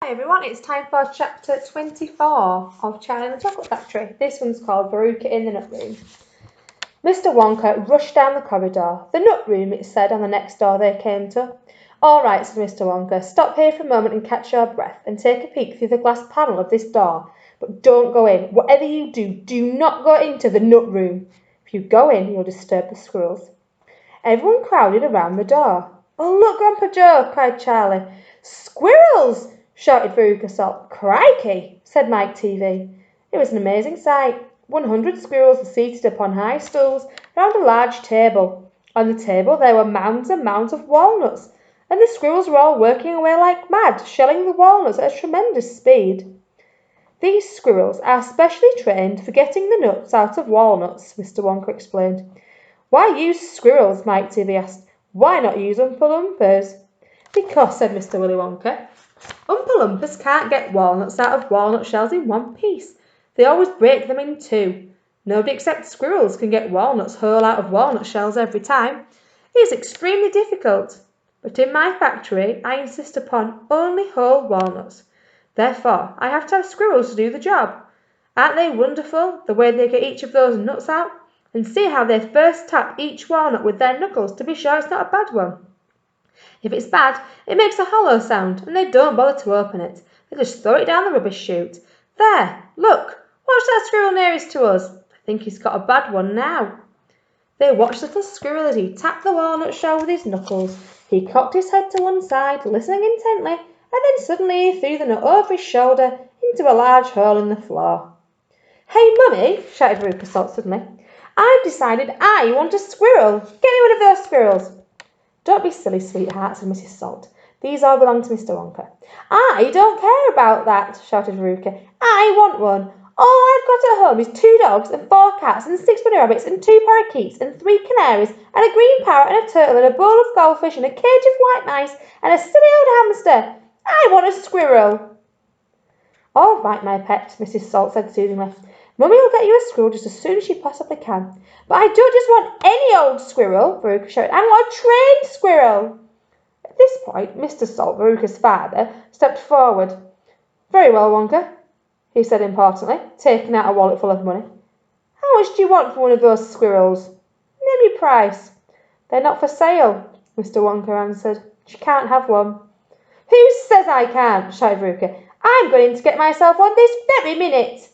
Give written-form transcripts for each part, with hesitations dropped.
Hi everyone, it's time for chapter 24 of Charlie and the Chocolate Factory. This one's called Veruca in the Nut Room. Mr. Wonka rushed down the corridor. The nut room, it said on the next door they came to. All right, said Mr. Wonka, stop here for a moment and catch your breath and take a peek through the glass panel of this door. But don't go in. Whatever you do, do not go into the nut room. If you go in, you'll disturb the squirrels. Everyone crowded around the door. Oh, look, Grandpa Joe, cried Charlie. Squirrels! Shouted Veruca Salt. Crikey, said Mike TV. It was an amazing sight. 100 squirrels were seated upon high stools round a large table. On the table there were mounds and mounds of walnuts, and the squirrels were all working away like mad, shelling the walnuts at a tremendous speed. These squirrels are specially trained for getting the nuts out of walnuts, Mr. Wonka explained. Why use squirrels? Mike TV asked. Why not use Oompa Loompas? Because, said Mr. Willy Wonka, Oompa Loompas can't get walnuts out of walnut shells in one piece. They always break them in two. Nobody except squirrels can get walnuts whole out of walnut shells every time. It is extremely difficult. But in my factory, I insist upon only whole walnuts. Therefore, I have to have squirrels to do the job. Aren't they wonderful, the way they get each of those nuts out? And see how they first tap each walnut with their knuckles to be sure it's not a bad one. If it's bad, it makes a hollow sound, and they don't bother to open it. They just throw it down the rubbish chute. There, look, watch that squirrel nearest to us. I think he's got a bad one now. They watched little squirrel as he tapped the walnut shell with his knuckles. He cocked his head to one side, listening intently, and then suddenly he threw the nut over his shoulder into a large hole in the floor. Hey, Mummy, shouted Veruca Salt suddenly. I've decided I want a squirrel. Get me one of those squirrels. Don't be silly, sweetheart, said Mrs. Salt. These all belong to Mr. Wonka. I don't care about that, shouted Veruca. I want one. All I've got at home is 2 dogs and 4 cats and 6 bunny rabbits and 2 parakeets and 3 canaries and a green parrot and a turtle and a bowl of goldfish and a cage of white mice and a silly old hamster. I want a squirrel. All right, my pet, Mrs. Salt said soothingly. Mummy will get you a squirrel just as soon as she possibly can. But I don't just want any old squirrel, Veruca shouted. I want a trained squirrel. At this point, Mr. Salt, Veruca's father, stepped forward. Very well, Wonka, he said importantly, taking out a wallet full of money. How much do you want for one of those squirrels? Name your price. They're not for sale, Mr. Wonka answered. She can't have one. Who says I can't? Shouted Veruca. I'm going to get myself one this very minute.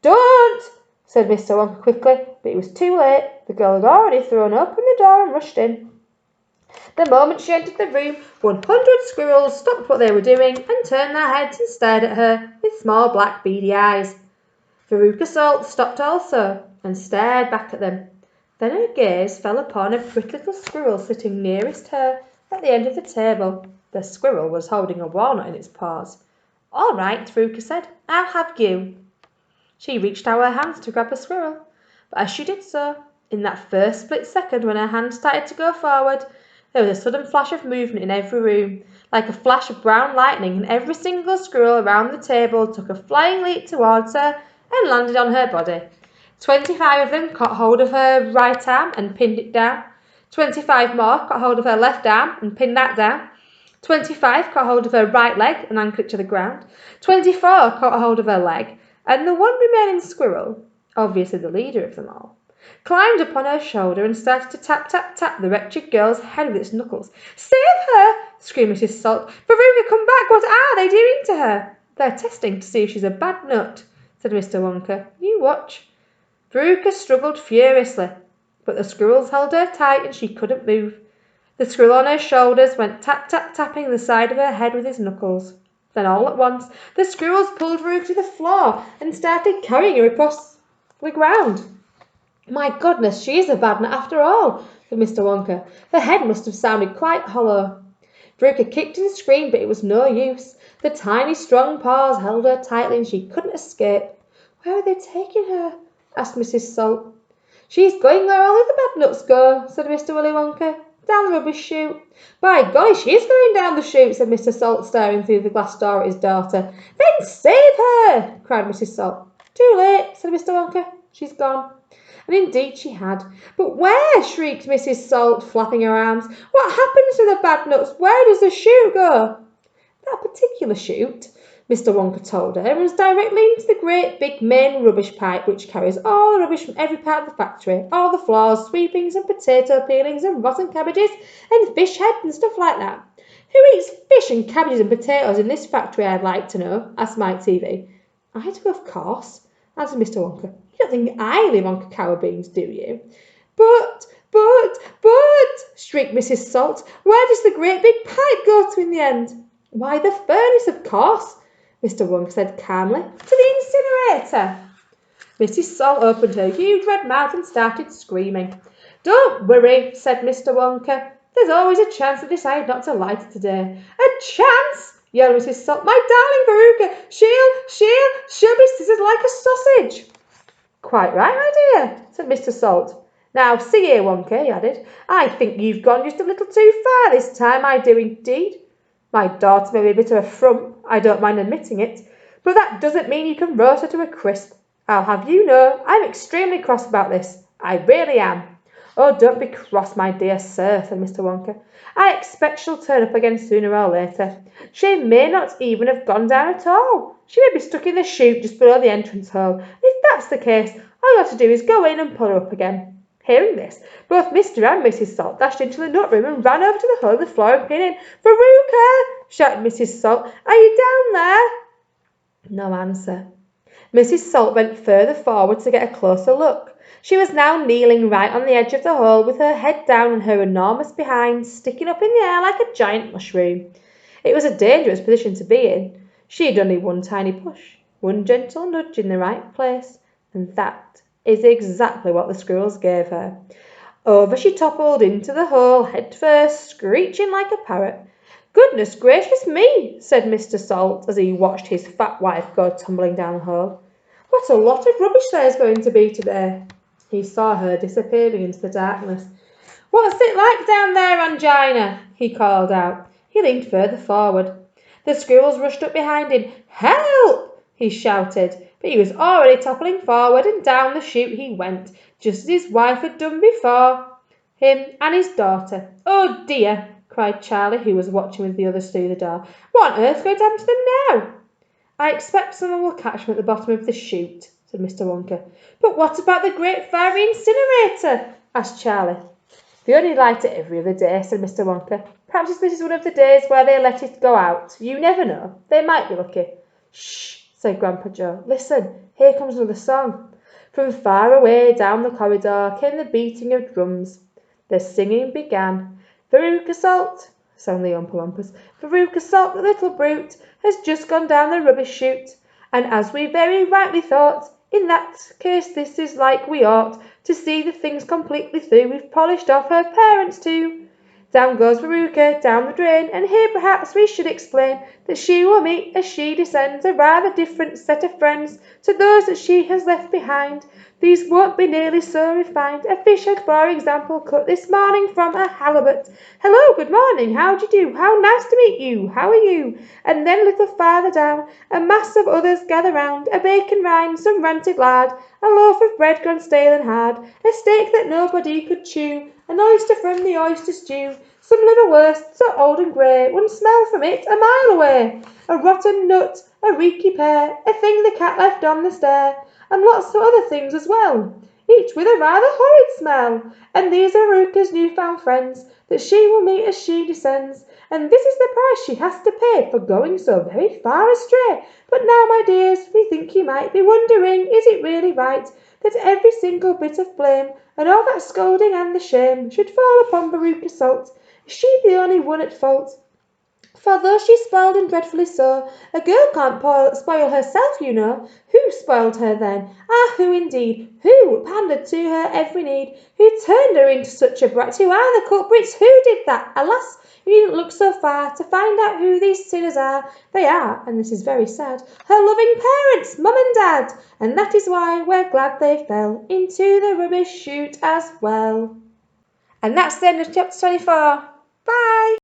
Don't, said Mr. Wonka quickly, but it was too late. The girl had already thrown open the door and rushed in. The moment she entered the room, 100 squirrels stopped what they were doing and turned their heads and stared at her with small black beady eyes. Veruca Salt stopped also and stared back at them. Then her gaze fell upon a pretty little squirrel sitting nearest her at the end of the table. The squirrel was holding a walnut in its paws. All right, Veruca said, I'll have you. She reached out her hands to grab a squirrel, but as she did so, in that first split second when her hand started to go forward, there was a sudden flash of movement in every room, like a flash of brown lightning, and every single squirrel around the table took a flying leap towards her and landed on her body. 25 of them caught hold of her right arm and pinned it down. 25 more caught hold of her left arm and pinned that down. 25 caught hold of her right leg and anchored it to the ground. 24 caught hold of her leg, and the one remaining squirrel, obviously the leader of them all, climbed upon her shoulder and started to tap, tap, tap the wretched girl's head with its knuckles. Save her! Screamed Mrs. Salt. Veruca, come back! What are they doing to her? They're testing to see if she's a bad nut, said Mr. Wonka. You watch. Veruca struggled furiously, but the squirrels held her tight and she couldn't move. The squirrel on her shoulders went tap, tap, tapping the side of her head with his knuckles. Then all at once, the squirrels pulled Veruca to the floor and started carrying her across the ground. My goodness, she is a bad nut after all, said Mr. Wonka. Her head must have sounded quite hollow. Veruca kicked and screamed, but it was no use. The tiny, strong paws held her tightly and she couldn't escape. Where are they taking her? Asked Mrs. Salt. She's going where only the bad nuts go, said Mr. Willy Wonka. Down the rubbish chute. By golly, she is going down the chute, said Mr. Salt, staring through the glass door at his daughter. Then save her, cried Mrs. Salt. Too late, said Mr. Wonka. She's gone. And indeed she had. But where? Shrieked Mrs. Salt, flapping her arms. What happens to the bad nuts? Where does the chute go? That particular chute, Mr. Wonka told her, runs directly into the great big main rubbish pipe which carries all the rubbish from every part of the factory, all the floors, sweepings and potato peelings and rotten cabbages and fish heads and stuff like that. Who eats fish and cabbages and potatoes in this factory, I'd like to know? Asked Mike TV. I do, of course, answered Mr. Wonka. You don't think I live on cacao beans, do you? But, shrieked Mrs. Salt, where does the great big pipe go to in the end? Why, the furnace, of course, Mr. Wonka said calmly. To the incinerator. Mrs. Salt opened her huge red mouth and started screaming. Don't worry, said Mr. Wonka. There's always a chance to decide not to light it today. A chance? Yelled Mrs. Salt. My darling Veruca, she'll be scissored like a sausage. Quite right, my dear, said Mr. Salt. Now, see here, Wonka, he added. I think you've gone just a little too far this time, I do indeed. My daughter may be a bit of a frump, I don't mind admitting it, but that doesn't mean you can roast her to a crisp. I'll have you know I'm extremely cross about this. I really am. Oh, don't be cross, my dear sir, said Mr. Wonka. I expect she'll turn up again sooner or later. She may not even have gone down at all. She may be stuck in the chute just below the entrance hole. And if that's the case, all you have to do is go in and pull her up again. Hearing this, both Mr. and Mrs. Salt dashed into the nut room and ran over to the hole in the floor and peered in. Veruca, shouted Mrs. Salt, are you down there? No answer. Mrs. Salt went further forward to get a closer look. She was now kneeling right on the edge of the hole with her head down and her enormous behind sticking up in the air like a giant mushroom. It was a dangerous position to be in. She had only one tiny push, one gentle nudge in the right place, and that is exactly what the squirrels gave her. Over she toppled into the hole head first, screeching like a parrot. Goodness gracious me, said Mr. Salt as he watched his fat wife go tumbling down the hole. What a lot of rubbish there's going to be today. He saw her disappearing into the darkness. What's it like down there, Angina? He called out. He leaned further forward. The squirrels rushed up behind him. Help! He shouted, but he was already toppling forward and down the chute he went, just as his wife had done before him and his daughter. Oh dear, cried Charlie, who was watching with the others through the door. What on earth's going to happen to them now? I expect someone will catch them at the bottom of the chute, said Mr. Wonka. But what about the great fiery incinerator? Asked Charlie. They only light it every other day, said Mr. Wonka. Perhaps this is one of the days where they let it go out. You never know. They might be lucky. Shh, said Grandpa Joe. Listen, here comes another song. From far away down the corridor came the beating of drums. The singing began. Veruca Salt, sang the Oompa Loompas. Veruca Salt, the little brute, has just gone down the rubbish chute. And as we very rightly thought, in that case this is like we ought to see the things completely through. We've polished off her parents too. Down goes Veruca, down the drain, and here perhaps we should explain that she will meet as she descends a rather different set of friends to those that she has left behind. These won't be nearly so refined. A fish head, for example, cut this morning from a halibut. Hello, good morning, how do you do? How nice to meet you, how are you? And then a little farther down, a mass of others gather round, a bacon rind, some ranted lard, a loaf of bread gone stale and hard, a steak that nobody could chew, an oyster from the oyster stew, some liverwurst so old and grey, one smell from it a mile away, a rotten nut, a reeky pear, a thing the cat left on the stair, and lots of other things as well, each with a rather horrid smell. And these are Veruca's new-found friends that she will meet as she descends, and this is the price she has to pay for going so very far astray. But now, my dears, we think you might be wondering, is it really right that every single bit of blame and all that scolding and the shame should fall upon Veruca Salt? Is she the only one at fault? For though she's spoiled and dreadfully so, a girl can't spoil herself, you know. Who spoiled her then? Ah, who indeed? Who pandered to her every need? Who turned her into such a brat? Who are the culprits? Who did that? Alas, you needn't look so far to find out who these sinners are. They are, and this is very sad, her loving parents, Mum and Dad, and that is why we're glad they fell into the rubbish chute as well. And that's the end of chapter 24. Bye!